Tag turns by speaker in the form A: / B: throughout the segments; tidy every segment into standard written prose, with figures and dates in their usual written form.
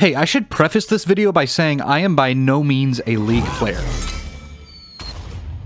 A: Hey, I should preface this video by saying I am by no means a League player.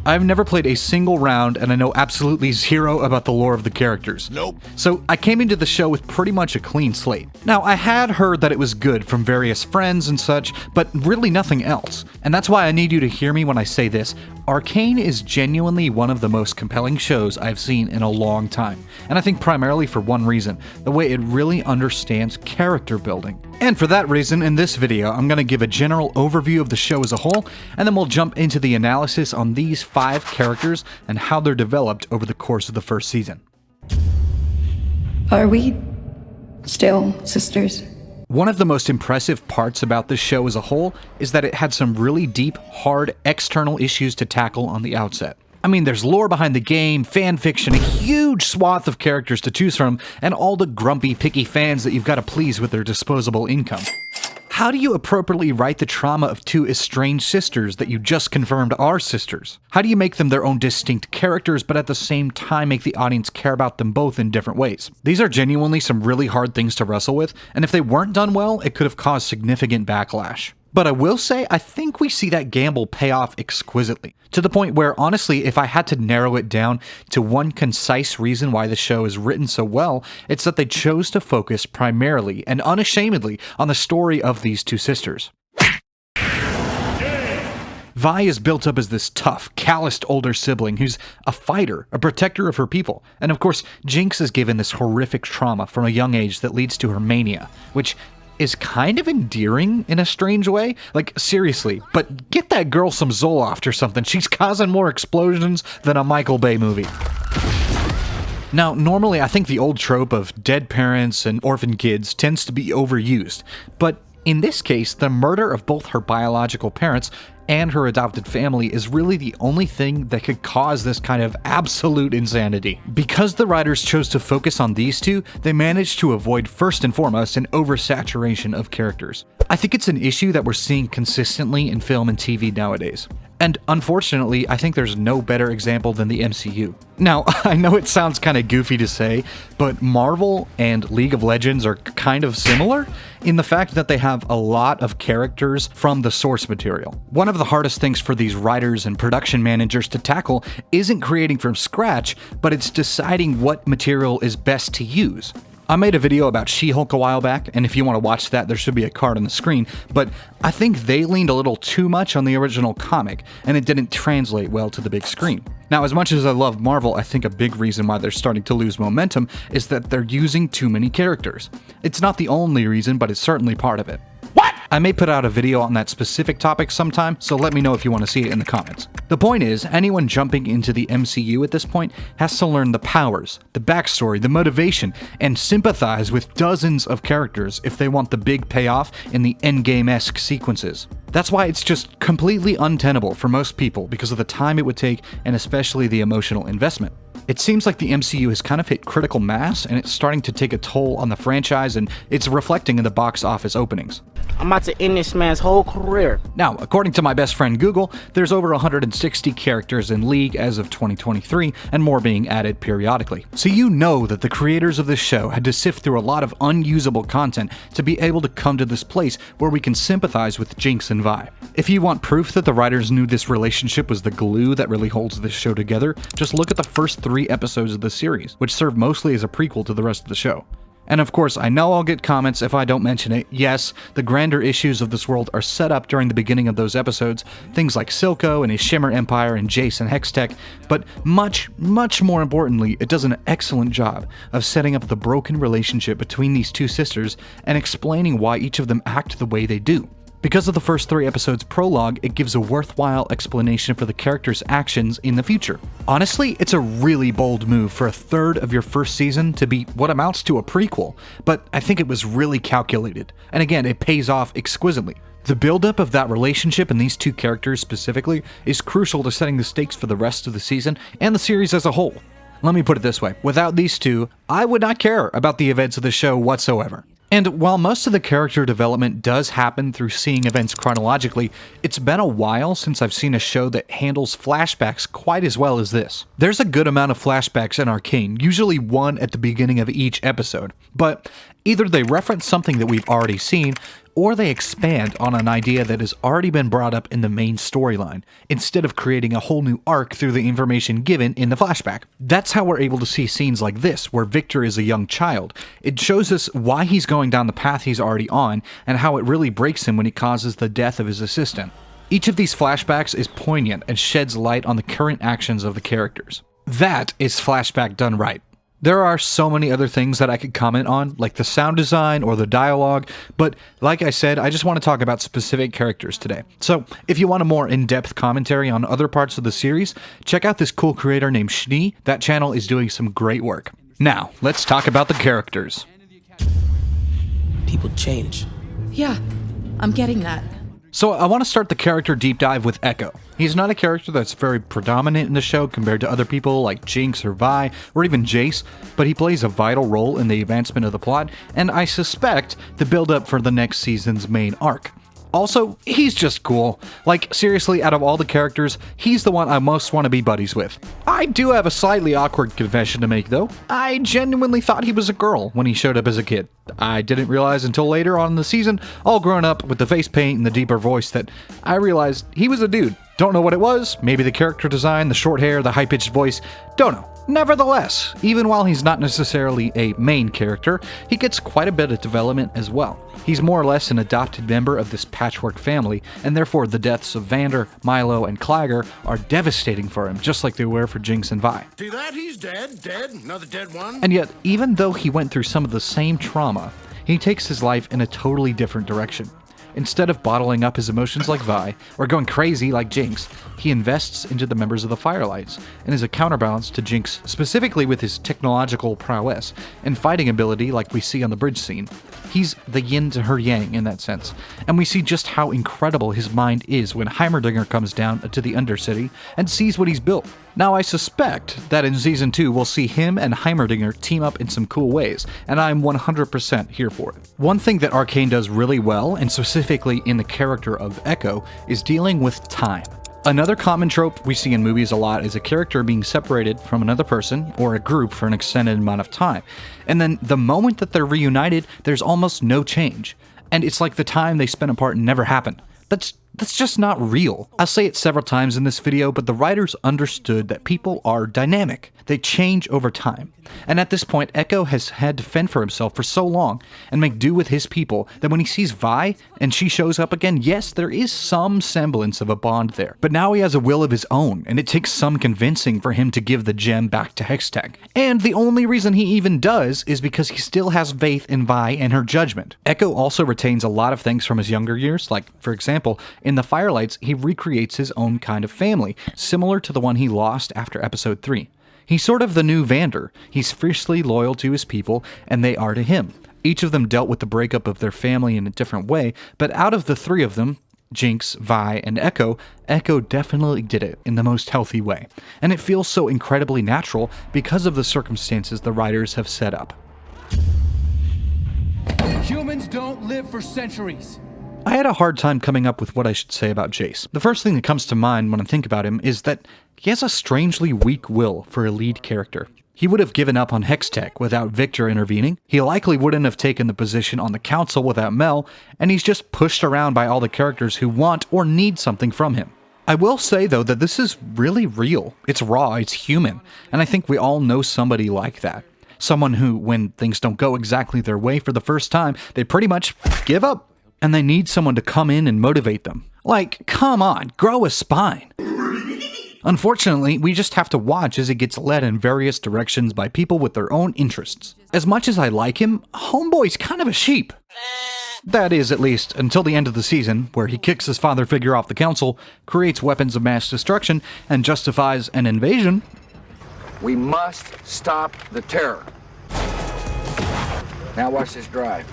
A: I've never played a single round, and I know absolutely zero about the lore of the characters.
B: Nope.
A: So I came into the show with pretty much a clean slate. Now, I had heard that it was good from various friends and such, but really nothing else. And that's why I need you to hear me when I say this. Arcane is genuinely one of the most compelling shows I've seen in a long time. And I think primarily for one reason, the way it really understands character building. And for that reason, in this video, I'm going to give a general overview of the show as a whole, and then we'll jump into the analysis on these 5 characters and how they're developed over the course of the first season.
C: Are we still sisters?
A: One of the most impressive parts about this show as a whole is that it had some really deep, hard, external issues to tackle on the outset. I mean, there's lore behind the game, fan fiction, a huge swath of characters to choose from, and all the grumpy, picky fans that you've got to please with their disposable income. How do you appropriately write the trauma of 2 estranged sisters that you just confirmed are sisters? How do you make them their own distinct characters, but at the same time make the audience care about them both in different ways? These are genuinely some really hard things to wrestle with, and if they weren't done well, it could have caused significant backlash. But I will say, I think we see that gamble pay off exquisitely, to the point where, honestly, if I had to narrow it down to one concise reason why the show is written so well, it's that they chose to focus primarily and unashamedly on the story of these 2 sisters. Vi is built up as this tough, calloused older sibling who's a fighter, a protector of her people, and of course, Jinx is given this horrific trauma from a young age that leads to her mania, which is kind of endearing in a strange way. Like, seriously, but get that girl some Zoloft or something. She's causing more explosions than a Michael Bay movie. Now, normally I think the old trope of dead parents and orphan kids tends to be overused, but in this case, the murder of both her biological parents and her adopted family is really the only thing that could cause this kind of absolute insanity. Because the writers chose to focus on these 2, they managed to avoid first and foremost an oversaturation of characters. I think it's an issue that we're seeing consistently in film and TV nowadays. And unfortunately, I think there's no better example than the MCU. Now, I know it sounds kind of goofy to say, but Marvel and League of Legends are kind of similar in the fact that they have a lot of characters from the source material. One of the hardest things for these writers and production managers to tackle isn't creating from scratch, but it's deciding what material is best to use. I made a video about She-Hulk a while back, and if you want to watch that, there should be a card on the screen, but I think they leaned a little too much on the original comic, and it didn't translate well to the big screen. Now, as much as I love Marvel, I think a big reason why they're starting to lose momentum is that they're using too many characters. It's not the only reason, but it's certainly part of it. I may put out a video on that specific topic sometime, so let me know if you want to see it in the comments. The point is, anyone jumping into the MCU at this point has to learn the powers, the backstory, the motivation, and sympathize with dozens of characters if they want the big payoff in the endgame-esque sequences. That's why it's just completely untenable for most people because of the time it would take and especially the emotional investment. It seems like the MCU has kind of hit critical mass and it's starting to take a toll on the franchise, and it's reflecting in the box office openings.
D: I'm about to end this man's whole career.
A: Now, according to my best friend Google, there's over 160 characters in League as of 2023, and more being added periodically. So you know that the creators of this show had to sift through a lot of unusable content to be able to come to this place where we can sympathize with Jinx and Vi. If you want proof that the writers knew this relationship was the glue that really holds this show together, just look at the first 3 episodes of the series, which serve mostly as a prequel to the rest of the show. And of course, I know I'll get comments if I don't mention it. Yes, the grander issues of this world are set up during the beginning of those episodes, things like Silco and his Shimmer Empire and Jayce and Hextech, but much more importantly, it does an excellent job of setting up the broken relationship between these 2 sisters and explaining why each of them act the way they do. Because of the first 3 episodes prologue, it gives a worthwhile explanation for the characters' actions in the future. Honestly, it's a really bold move for a third of your first season to be what amounts to a prequel, but I think it was really calculated, and again, it pays off exquisitely. The buildup of that relationship and these 2 characters specifically is crucial to setting the stakes for the rest of the season and the series as a whole. Let me put it this way, without these 2, I would not care about the events of the show whatsoever. And while most of the character development does happen through seeing events chronologically, it's been a while since I've seen a show that handles flashbacks quite as well as this. There's a good amount of flashbacks in Arcane, usually one at the beginning of each episode, but Either they reference something that we've already seen, or they expand on an idea that has already been brought up in the main storyline, instead of creating a whole new arc through the information given in the flashback. That's how we're able to see scenes like this, where Victor is a young child. It shows us why he's going down the path he's already on, and how it really breaks him when it causes the death of his assistant. Each of these flashbacks is poignant and sheds light on the current actions of the characters. That is flashback done right. There are so many other things that I could comment on, like the sound design or the dialogue, but like I said, I just want to talk about specific characters today. So, if you want a more in-depth commentary on other parts of the series, check out this cool creator named Schnee. That channel is doing some great work. Now, let's talk about the characters.
B: People change.
E: Yeah, I'm getting that.
A: So I want to start the character deep dive with Ekko. He's not a character that's very predominant in the show compared to other people like Jinx or Vi, or even Jayce, but he plays a vital role in the advancement of the plot, and I suspect the build-up for the next season's main arc. Also, he's just cool. Like, seriously, out of all the characters, he's the one I most want to be buddies with. I do have a slightly awkward confession to make, though. I genuinely thought he was a girl when he showed up as a kid. I didn't realize until later on in the season, all grown up with the face paint and the deeper voice, that I realized he was a dude. Don't know what it was, maybe the character design, the short hair, the high-pitched voice, don't know. Nevertheless, even while he's not necessarily a main character, he gets quite a bit of development as well. He's more or less an adopted member of this patchwork family, and therefore the deaths of Vander, Milo, and Clagger are devastating for him, just like they were for Jinx and Vi.
F: See that? He's dead, another dead one.
A: And yet, even though he went through some of the same trauma, he takes his life in a totally different direction. Instead of bottling up his emotions like Vi, or going crazy like Jinx, he invests into the members of the Firelights, and is a counterbalance to Jinx, specifically with his technological prowess and fighting ability like we see on the bridge scene. He's the yin to her yang in that sense, and we see just how incredible his mind is when Heimerdinger comes down to the Undercity and sees what he's built. Now I suspect that in Season 2 we'll see him and Heimerdinger team up in some cool ways, and I'm 100% here for it. One thing that Arcane does really well, and specifically in the character of Ekko, is dealing with time. Another common trope we see in movies a lot is a character being separated from another person or a group for an extended amount of time, and then the moment that they're reunited, there's almost no change, and it's like the time they spent apart never happened. That's just not real. I'll say it several times in this video, but the writers understood that people are dynamic. They change over time. And at this point, Ekko has had to fend for himself for so long and make do with his people that when he sees Vi and she shows up again, yes, there is some semblance of a bond there. But now he has a will of his own, and it takes some convincing for him to give the gem back to Hextech. And the only reason he even does is because he still has faith in Vi and her judgment. Ekko also retains a lot of things from his younger years, like, for example, in the Firelights, he recreates his own kind of family, similar to the one he lost after episode 3. He's sort of the new Vander. He's fiercely loyal to his people, and they are to him. Each of them dealt with the breakup of their family in a different way, but out of the three of them, Jinx, Vi, and Ekko definitely did it in the most healthy way. And it feels so incredibly natural because of the circumstances the writers have set up.
G: Humans don't live for centuries.
A: I had a hard time coming up with what I should say about Jayce. The first thing that comes to mind when I think about him is that he has a strangely weak will for a lead character. He would have given up on Hextech without Victor intervening, he likely wouldn't have taken the position on the council without Mel, and he's just pushed around by all the characters who want or need something from him. I will say, though, that this is really real. It's raw, it's human, and I think we all know somebody like that. Someone who, when things don't go exactly their way for the first time, they pretty much give up. And they need someone to come in and motivate them. Like, come on, grow a spine. Unfortunately, we just have to watch as he gets led in various directions by people with their own interests. As much as I like him, Homeboy's kind of a sheep. That is, at least, until the end of the season, where he kicks his father figure off the council, creates weapons of mass destruction, and justifies an invasion.
H: We must stop the terror. Now watch this drive.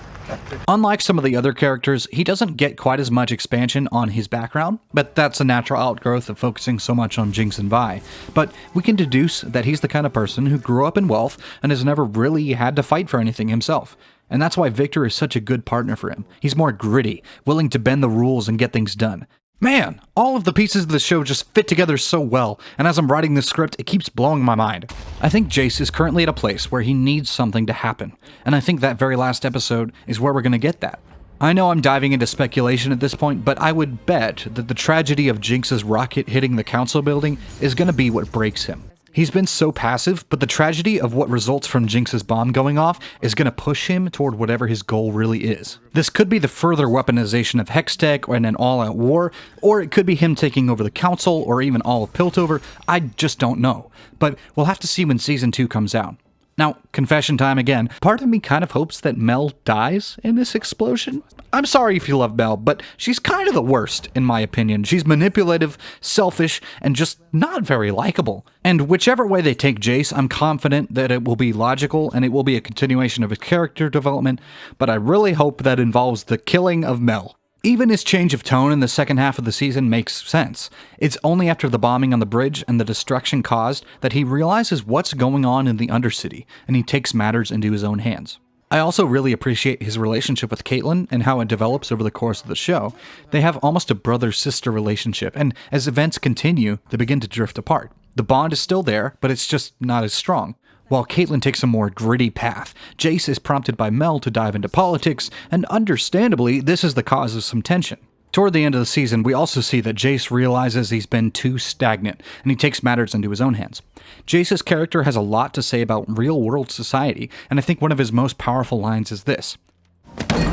A: Unlike some of the other characters, he doesn't get quite as much expansion on his background, but that's a natural outgrowth of focusing so much on Jinx and Vi. But we can deduce that he's the kind of person who grew up in wealth and has never really had to fight for anything himself. And that's why Victor is such a good partner for him. He's more gritty, willing to bend the rules and get things done. Man, all of the pieces of the show just fit together so well, and as I'm writing this script, it keeps blowing my mind. I think Jayce is currently at a place where he needs something to happen, and I think that very last episode is where we're gonna get that. I know I'm diving into speculation at this point, but I would bet that the tragedy of Jinx's rocket hitting the council building is gonna be what breaks him. He's been so passive, but the tragedy of what results from Jinx's bomb going off is going to push him toward whatever his goal really is. This could be the further weaponization of Hextech and an all-out war, or it could be him taking over the council or even all of Piltover. I just don't know. But we'll have to see when Season 2 comes out. Now, confession time again, part of me kind of hopes that Mel dies in this explosion. I'm sorry if you love Mel, but she's kind of the worst, in my opinion. She's manipulative, selfish, and just not very likable. And whichever way they take Jayce, I'm confident that it will be logical and it will be a continuation of his character development, but I really hope that involves the killing of Mel. Even his change of tone in the second half of the season makes sense. It's only after the bombing on the bridge and the destruction caused that he realizes what's going on in the Undercity, and he takes matters into his own hands. I also really appreciate his relationship with Caitlyn and how it develops over the course of the show. They have almost a brother-sister relationship, and as events continue, they begin to drift apart. The bond is still there, but it's just not as strong. While Caitlyn takes a more gritty path, Jayce is prompted by Mel to dive into politics, and understandably, this is the cause of some tension. Toward the end of the season, we also see that Jayce realizes he's been too stagnant, and he takes matters into his own hands. Jayce's character has a lot to say about real-world society, and I think one of his most powerful lines is this.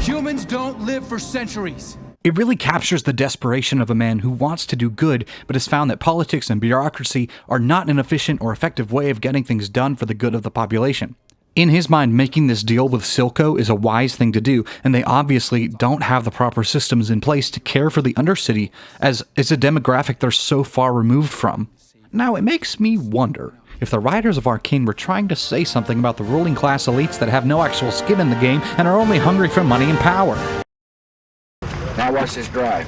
G: Humans don't live for centuries.
A: It really captures the desperation of a man who wants to do good, but has found that politics and bureaucracy are not an efficient or effective way of getting things done for the good of the population. In his mind, making this deal with Silco is a wise thing to do, and they obviously don't have the proper systems in place to care for the Undercity, as it's a demographic they're so far removed from. Now, it makes me wonder if the writers of Arcane were trying to say something about the ruling class elites that have no actual skin in the game and are only hungry for money and power.
H: Now watch this drive.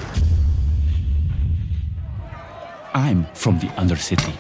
B: I'm from the Undercity.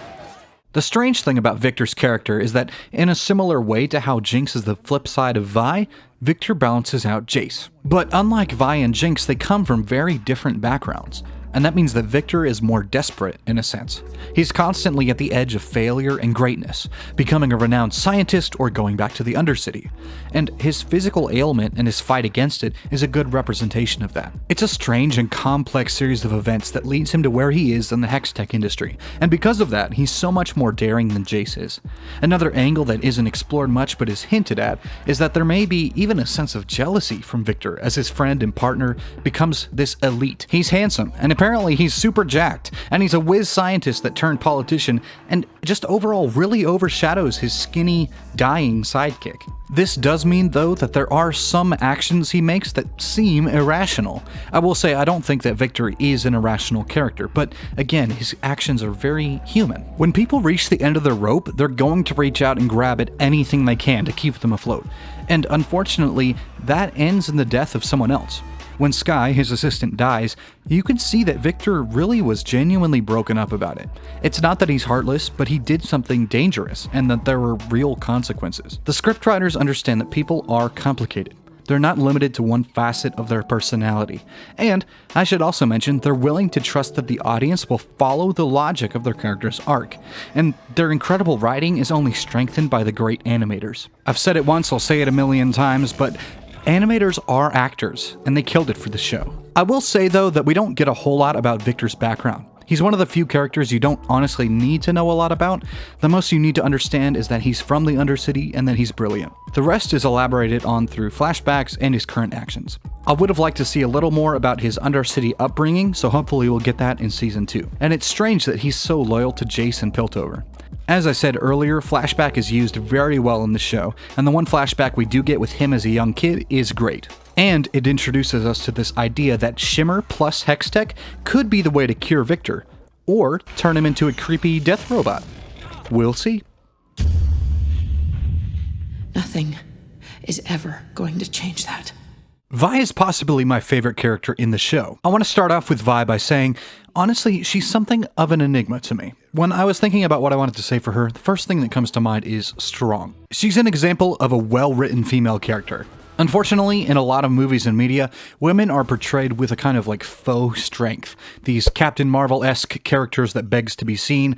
A: The strange thing about Victor's character is that, in a similar way to how Jinx is the flip side of Vi, Victor balances out Jayce. But unlike Vi and Jinx, they come from very different backgrounds. And that means that Victor is more desperate, in a sense. He's constantly at the edge of failure and greatness, becoming a renowned scientist or going back to the Undercity. And his physical ailment and his fight against it is a good representation of that. It's a strange and complex series of events that leads him to where he is in the Hextech industry, and because of that, he's so much more daring than Jayce is. Another angle that isn't explored much but is hinted at is that there may be even a sense of jealousy from Victor as his friend and partner becomes this elite. He's handsome, and apparently he's super jacked, and he's a whiz scientist that turned politician, and just overall really overshadows his skinny, dying sidekick. This does mean, though, that there are some actions he makes that seem irrational. I will say I don't think that Victor is an irrational character, but again, his actions are very human. When people reach the end of their rope, they're going to reach out and grab at anything they can to keep them afloat. And unfortunately, that ends in the death of someone else. When Skye, his assistant, dies, you can see that Victor really was genuinely broken up about it. It's not that he's heartless, but he did something dangerous, and that there were real consequences. The scriptwriters understand that people are complicated. They're not limited to one facet of their personality. And, I should also mention, they're willing to trust that the audience will follow the logic of their character's arc. And their incredible writing is only strengthened by the great animators. I've said it once, I'll say it a million times, but animators are actors, and they killed it for the show. I will say, though, that we don't get a whole lot about Victor's background. He's one of the few characters you don't honestly need to know a lot about. The most you need to understand is that he's from the Undercity and that he's brilliant. The rest is elaborated on through flashbacks and his current actions. I would have liked to see a little more about his Undercity upbringing, so hopefully we'll get that in Season 2. And it's strange that he's so loyal to Jayce and Piltover. As I said earlier, flashback is used very well in the show, and the one flashback we do get with him as a young kid is great. And it introduces us to this idea that Shimmer plus Hextech could be the way to cure Victor, or turn him into a creepy death robot. We'll see.
E: Nothing is ever going to change that.
A: Vi is possibly my favorite character in the show. I want to start off with Vi by saying, honestly, she's something of an enigma to me. When I was thinking about what I wanted to say for her, the first thing that comes to mind is strong. She's an example of a well-written female character. Unfortunately, in a lot of movies and media, women are portrayed with a kind of like faux strength. These Captain Marvel-esque characters that begs to be seen,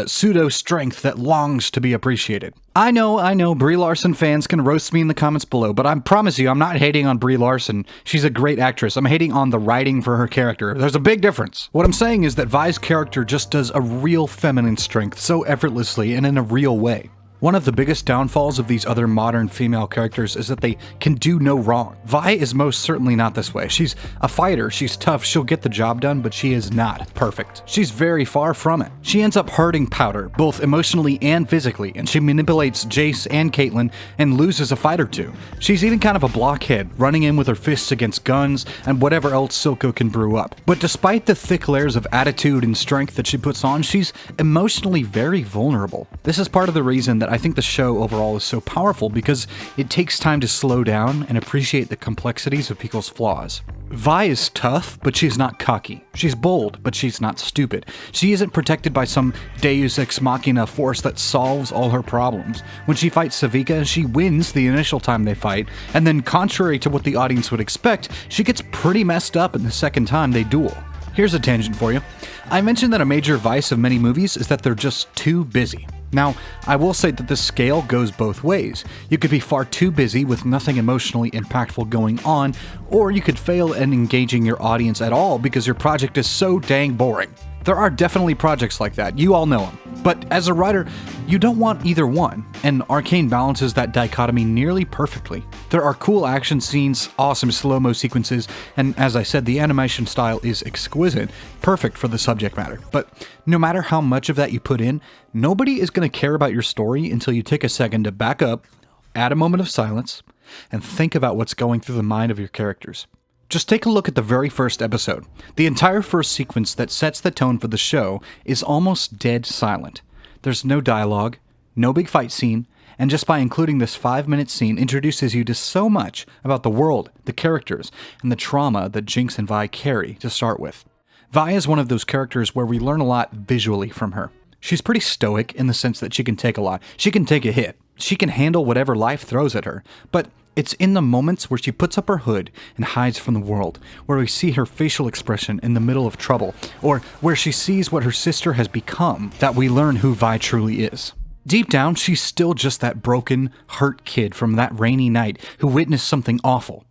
A: pseudo-strength that longs to be appreciated. I know, Brie Larson fans can roast me in the comments below, but I promise you, I'm not hating on Brie Larson. She's a great actress. I'm hating on the writing for her character. There's a big difference. What I'm saying is that Vi's character just does a real feminine strength so effortlessly and in a real way. One of the biggest downfalls of these other modern female characters is that they can do no wrong. Vi is most certainly not this way. She's a fighter, she's tough, she'll get the job done, but she is not perfect. She's very far from it. She ends up hurting Powder, both emotionally and physically, and she manipulates Jayce and Caitlyn and loses a fight or two. She's even kind of a blockhead, running in with her fists against guns and whatever else Silco can brew up. But despite the thick layers of attitude and strength that she puts on, she's emotionally very vulnerable. This is part of the reason that I think the show overall is so powerful, because it takes time to slow down and appreciate the complexities of people's flaws. Vi is tough, but she's not cocky. She's bold, but she's not stupid. She isn't protected by some deus ex machina force that solves all her problems. When she fights Savika, she wins the initial time they fight, and then contrary to what the audience would expect, she gets pretty messed up in the second time they duel. Here's a tangent for you. I mentioned that a major vice of many movies is that they're just too busy. Now, I will say that this scale goes both ways. You could be far too busy with nothing emotionally impactful going on, or you could fail at engaging your audience at all because your project is so dang boring. There are definitely projects like that, you all know them. But as a writer, you don't want either one, and Arcane balances that dichotomy nearly perfectly. There are cool action scenes, awesome slow-mo sequences, and as I said, the animation style is exquisite, perfect for the subject matter. But no matter how much of that you put in, nobody is going to care about your story until you take a second to back up, add a moment of silence, and think about what's going through the mind of your characters. Just take a look at the very first episode. The entire first sequence that sets the tone for the show is almost dead silent. There's no dialogue, no big fight scene, and just by including this 5-minute scene introduces you to so much about the world, the characters, and the trauma that Jinx and Vi carry to start with. Vi is one of those characters where we learn a lot visually from her. She's pretty stoic in the sense that she can take a lot. She can take a hit. She can handle whatever life throws at her, but it's in the moments where she puts up her hood and hides from the world, where we see her facial expression in the middle of trouble, or where she sees what her sister has become, that we learn who Vi truly is. Deep down, she's still just that broken, hurt kid from that rainy night who witnessed something awful.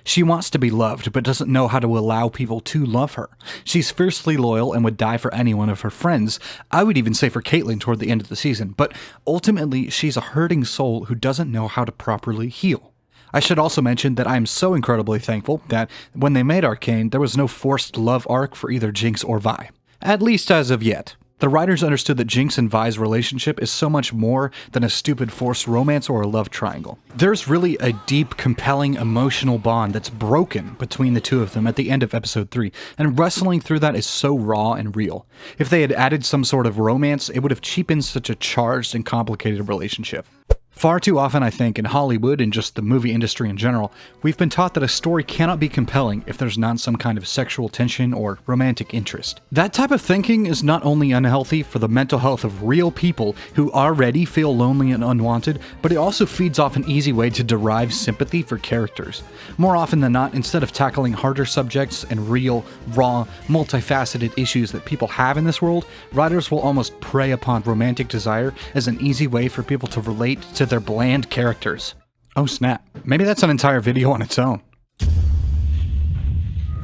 A: She wants to be loved, but doesn't know how to allow people to love her. She's fiercely loyal and would die for any one of her friends. I would even say for Caitlyn toward the end of the season, but ultimately, she's a hurting soul who doesn't know how to properly heal. I should also mention that I am so incredibly thankful that when they made Arcane, there was no forced love arc for either Jinx or Vi. At least as of yet. The writers understood that Jinx and Vi's relationship is so much more than a stupid forced romance or a love triangle. There's really a deep, compelling, emotional bond that's broken between the two of them at the end of episode 3, and wrestling through that is so raw and real. If they had added some sort of romance, it would have cheapened such a charged and complicated relationship. Far too often, I think, in Hollywood and just the movie industry in general, we've been taught that a story cannot be compelling if there's not some kind of sexual tension or romantic interest. That type of thinking is not only unhealthy for the mental health of real people who already feel lonely and unwanted, but it also feeds off an easy way to derive sympathy for characters. More often than not, instead of tackling harder subjects and real, raw, multifaceted issues that people have in this world, writers will almost prey upon romantic desire as an easy way for people to relate to their bland characters. Oh snap, maybe that's an entire video on its own.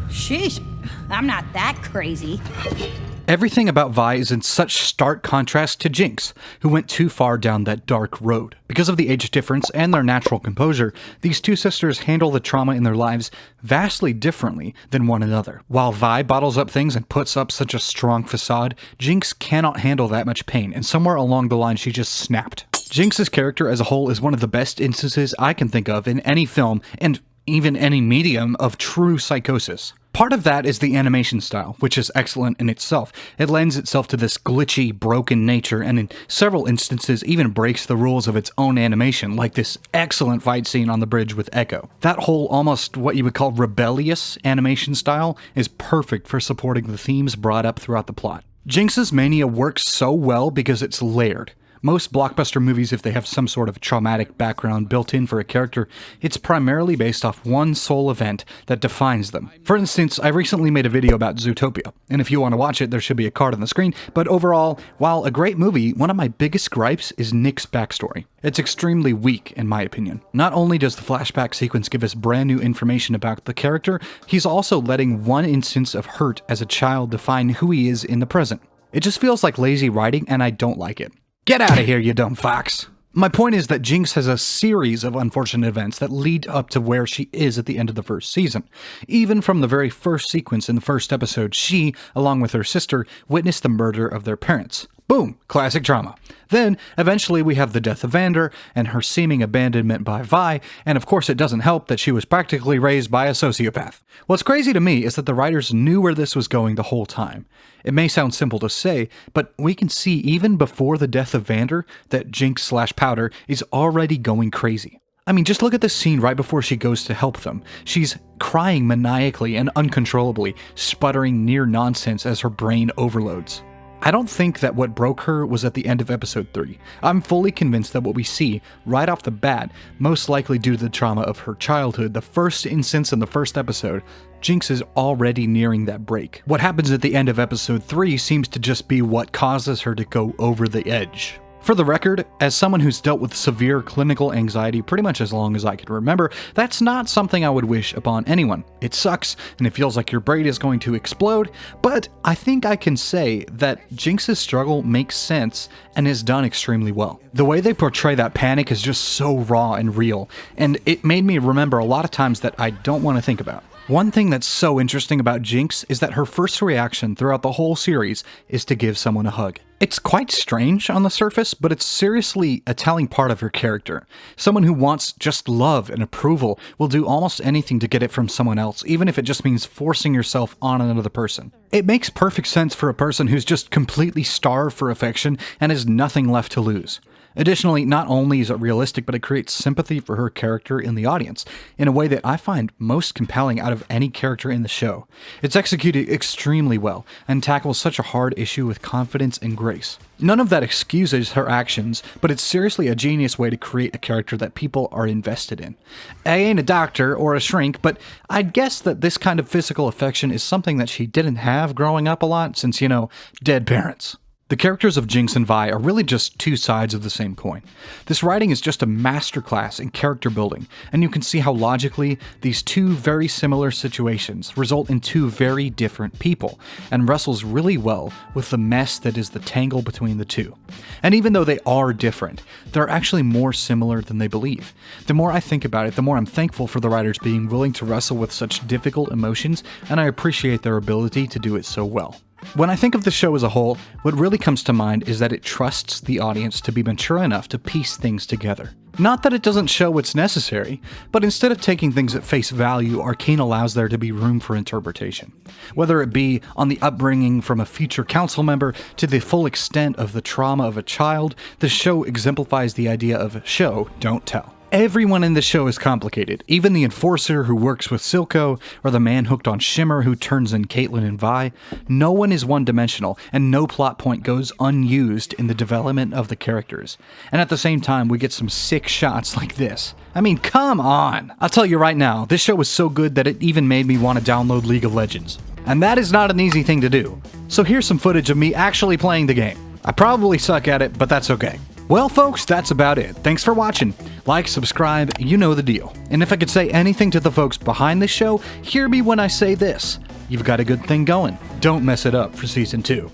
I: Sheesh, I'm not that crazy.
A: Everything about Vi is in such stark contrast to Jinx, who went too far down that dark road. Because of the age difference and their natural composure, these two sisters handle the trauma in their lives vastly differently than one another. While Vi bottles up things and puts up such a strong facade, Jinx cannot handle that much pain, and somewhere along the line she just snapped. Jinx's character as a whole is one of the best instances I can think of in any film, and even any medium, of true psychosis. Part of that is the animation style, which is excellent in itself. It lends itself to this glitchy, broken nature, and in several instances even breaks the rules of its own animation, like this excellent fight scene on the bridge with Ekko. That whole almost what you would call rebellious animation style is perfect for supporting the themes brought up throughout the plot. Jinx's mania works so well because it's layered. Most blockbuster movies, if they have some sort of traumatic background built in for a character, it's primarily based off one sole event that defines them. For instance, I recently made a video about Zootopia, and if you want to watch it, there should be a card on the screen, but overall, while a great movie, one of my biggest gripes is Nick's backstory. It's extremely weak, in my opinion. Not only does the flashback sequence give us brand new information about the character, he's also letting one instance of hurt as a child define who he is in the present. It just feels like lazy writing, and I don't like it. Get out of here, you dumb fox! My point is that Jinx has a series of unfortunate events that lead up to where she is at the end of the first season. Even from the very first sequence in the first episode, she, along with her sister, witnessed the murder of their parents. Boom! Classic trauma. Then, eventually we have the death of Vander, and her seeming abandonment by Vi, and of course it doesn't help that she was practically raised by a sociopath. What's crazy to me is that the writers knew where this was going the whole time. It may sound simple to say, but we can see even before the death of Vander that Jinx/Powder is already going crazy. I mean, just look at this scene right before she goes to help them. She's crying maniacally and uncontrollably, sputtering near nonsense as her brain overloads. I don't think that what broke her was at the end of episode 3. I'm fully convinced that what we see, right off the bat, most likely due to the trauma of her childhood, the first instance in the first episode, Jinx is already nearing that break. What happens at the end of episode 3 seems to just be what causes her to go over the edge. For the record, as someone who's dealt with severe clinical anxiety pretty much as long as I can remember, that's not something I would wish upon anyone. It sucks, and it feels like your brain is going to explode, but I think I can say that Jinx's struggle makes sense and is done extremely well. The way they portray that panic is just so raw and real, and it made me remember a lot of times that I don't want to think about. One thing that's so interesting about Jinx is that her first reaction throughout the whole series is to give someone a hug. It's quite strange on the surface, but it's seriously a telling part of her character. Someone who wants just love and approval will do almost anything to get it from someone else, even if it just means forcing yourself on another person. It makes perfect sense for a person who's just completely starved for affection and has nothing left to lose. Additionally, not only is it realistic, but it creates sympathy for her character in the audience, in a way that I find most compelling out of any character in the show. It's executed extremely well, and tackles such a hard issue with confidence and grace. None of that excuses her actions, but it's seriously a genius way to create a character that people are invested in. I ain't a doctor or a shrink, but I'd guess that this kind of physical affection is something that she didn't have growing up a lot since, dead parents. The characters of Jinx and Vi are really just two sides of the same coin. This writing is just a masterclass in character building, and you can see how logically these two very similar situations result in two very different people, and wrestles really well with the mess that is the tangle between the two. And even though they are different, they're actually more similar than they believe. The more I think about it, the more I'm thankful for the writers being willing to wrestle with such difficult emotions, and I appreciate their ability to do it so well. When I think of the show as a whole, what really comes to mind is that it trusts the audience to be mature enough to piece things together. Not that it doesn't show what's necessary, but instead of taking things at face value, Arcane allows there to be room for interpretation. Whether it be on the upbringing from a future council member to the full extent of the trauma of a child, the show exemplifies the idea of show, don't tell. Everyone in the show is complicated, even the enforcer who works with Silco, or the man hooked on Shimmer who turns in Caitlyn and Vi. No one is one-dimensional, and no plot point goes unused in the development of the characters. And at the same time, we get some sick shots like this. I mean, come on! I'll tell you right now, this show was so good that it even made me want to download League of Legends. And that is not an easy thing to do. So here's some footage of me actually playing the game. I probably suck at it, but that's okay. Well, folks, that's about it. Thanks for watching. Like, subscribe, you know the deal. And if I could say anything to the folks behind this show, hear me when I say this. You've got a good thing going. Don't mess it up for Season 2.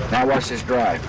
H: Now watch this drive.